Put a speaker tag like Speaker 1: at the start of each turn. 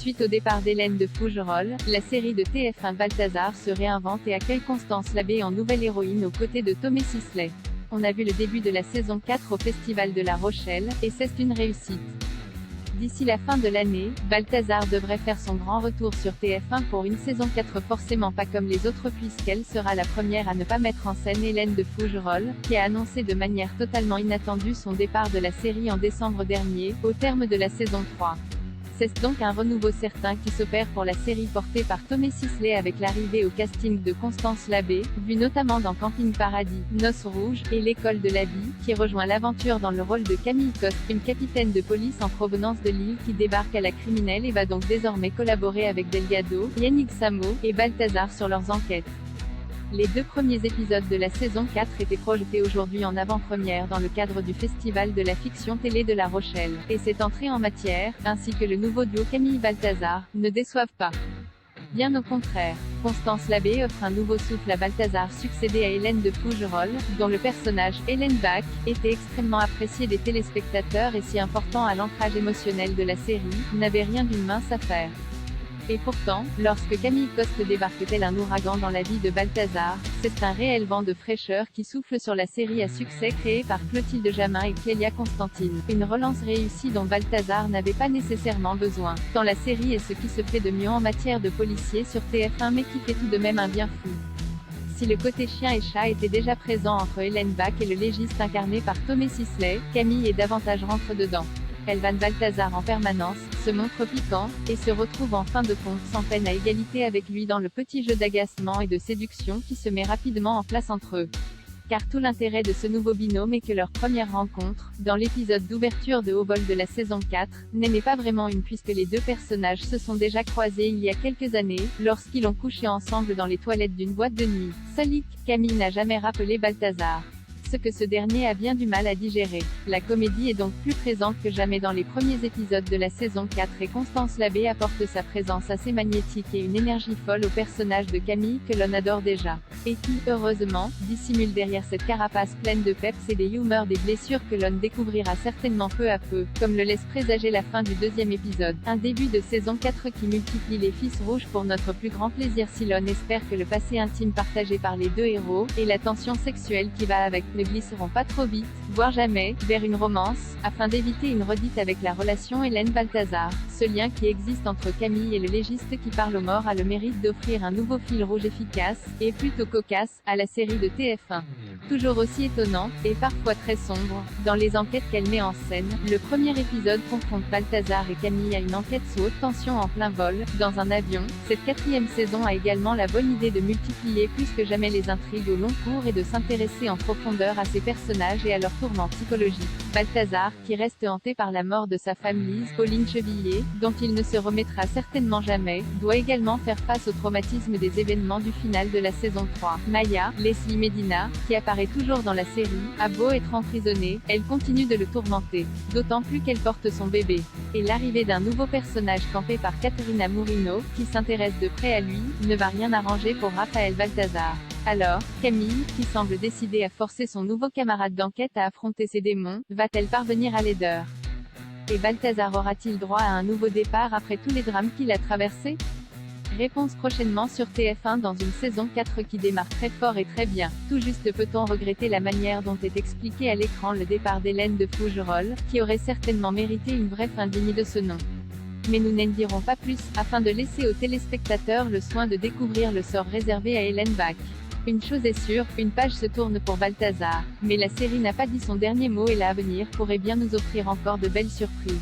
Speaker 1: Suite au départ d'Hélène de Fougerolles, la série de TF1 Balthazar se réinvente et accueille Constance Labbé en nouvelle héroïne aux côtés de Tomé Sisley. On a vu le début de la saison 4 au Festival de La Rochelle, et c'est une réussite. D'ici la fin de l'année, Balthazar devrait faire son grand retour sur TF1 pour une saison 4 forcément pas comme les autres puisqu'elle sera la première à ne pas mettre en scène Hélène de Fougerolles, qui a annoncé de manière totalement inattendue son départ de la série en décembre dernier, au terme de la saison 3. C'est donc un renouveau certain qui s'opère pour la série portée par Tomé Sisley avec l'arrivée au casting de Constance Labbé, vue notamment dans Camping Paradis, Noces Rouges, et L'école de la vie, qui rejoint l'aventure dans le rôle de Camille Coste, une capitaine de police en provenance de Lille qui débarque à la criminelle et va donc désormais collaborer avec Delgado, Yannick Samo, et Balthazar sur leurs enquêtes. Les 2 premiers épisodes de la saison 4 étaient projetés aujourd'hui en avant-première dans le cadre du Festival de la fiction télé de La Rochelle, et cette entrée en matière, ainsi que le nouveau duo Camille-Balthazar, ne déçoivent pas. Bien au contraire, Constance Labbé offre un nouveau souffle à Balthazar succédé à Hélène de Fougerolles, dont le personnage, Hélène Bach, était extrêmement apprécié des téléspectateurs et si important à l'ancrage émotionnel de la série, n'avait rien d'une mince affaire. Et pourtant, lorsque Camille Coste débarque tel un ouragan dans la vie de Balthazar, c'est un réel vent de fraîcheur qui souffle sur la série à succès créée par Clotilde Jamin et Clélia Constantine. Une relance réussie dont Balthazar n'avait pas nécessairement besoin, tant la série est ce qui se fait de mieux en matière de policiers sur TF1 mais qui fait tout de même un bien fou. Si le côté chien et chat était déjà présent entre Hélène Bach et le légiste incarné par Tomé Sisley, Camille est davantage rentre-dedans. Elle vanne Balthazar en permanence, se montre piquant, et se retrouve en fin de compte sans peine à égalité avec lui dans le petit jeu d'agacement et de séduction qui se met rapidement en place entre eux. Car tout l'intérêt de ce nouveau binôme est que leur première rencontre, dans l'épisode d'ouverture de Haut vol de la saison 4, n'est pas vraiment une puisque les 2 personnages se sont déjà croisés il y a quelques années, lorsqu'ils ont couché ensemble dans les toilettes d'une boîte de nuit. Salique, Camille n'a jamais rappelé Balthazar. Ce que ce dernier a bien du mal à digérer. La comédie est donc plus présente que jamais dans les premiers épisodes de la saison 4 et Constance Labbé apporte sa présence assez magnétique et une énergie folle au personnage de Camille que l'on adore déjà. Et qui, heureusement, dissimule derrière cette carapace pleine de peps et des humeurs des blessures que l'on découvrira certainement peu à peu, comme le laisse présager la fin du 2e épisode. Un début de saison 4 qui multiplie les fils rouges pour notre plus grand plaisir si l'on espère que le passé intime partagé par les 2 héros, et la tension sexuelle qui va avec, ne glisseront pas trop vite, voire jamais, vers une romance, afin d'éviter une redite avec la relation Hélène-Balthazar. Ce lien qui existe entre Camille et le légiste qui parle aux morts a le mérite d'offrir un nouveau fil rouge efficace, et plutôt cocasse, à la série de TF1. Toujours aussi étonnante, et parfois très sombre, dans les enquêtes qu'elle met en scène, le premier épisode confronte Balthazar et Camille à une enquête sous haute tension en plein vol, dans un avion. Cette 4e saison a également la bonne idée de multiplier plus que jamais les intrigues au long cours et de s'intéresser en profondeur à ses personnages et à leurs tourments psychologiques. Balthazar, qui reste hanté par la mort de sa femme Lise, Pauline Chevillier, dont il ne se remettra certainement jamais, doit également faire face au traumatisme des événements du final de la saison 3. Maya, Leslie Medina, qui apparaît toujours dans la série, a beau être emprisonnée, elle continue de le tourmenter. D'autant plus qu'elle porte son bébé. Et l'arrivée d'un nouveau personnage campé par Caterina Murino, qui s'intéresse de près à lui, ne va rien arranger pour Raphaël Balthazar. Alors, Camille, qui semble décidée à forcer son nouveau camarade d'enquête à affronter ses démons, va-t-elle parvenir à l'aider? Et Balthazar aura-t-il droit à un nouveau départ après tous les drames qu'il a traversés? Réponse prochainement sur TF1 dans une saison 4 qui démarre très fort et très bien. Tout juste peut-on regretter la manière dont est expliqué à l'écran le départ d'Hélène de Fougerolles, qui aurait certainement mérité une vraie fin digne de ce nom. Mais nous n'en dirons pas plus, afin de laisser aux téléspectateurs le soin de découvrir le sort réservé à Hélène Bach. Une chose est sûre, une page se tourne pour Balthazar, mais la série n'a pas dit son dernier mot et l'avenir pourrait bien nous offrir encore de belles surprises.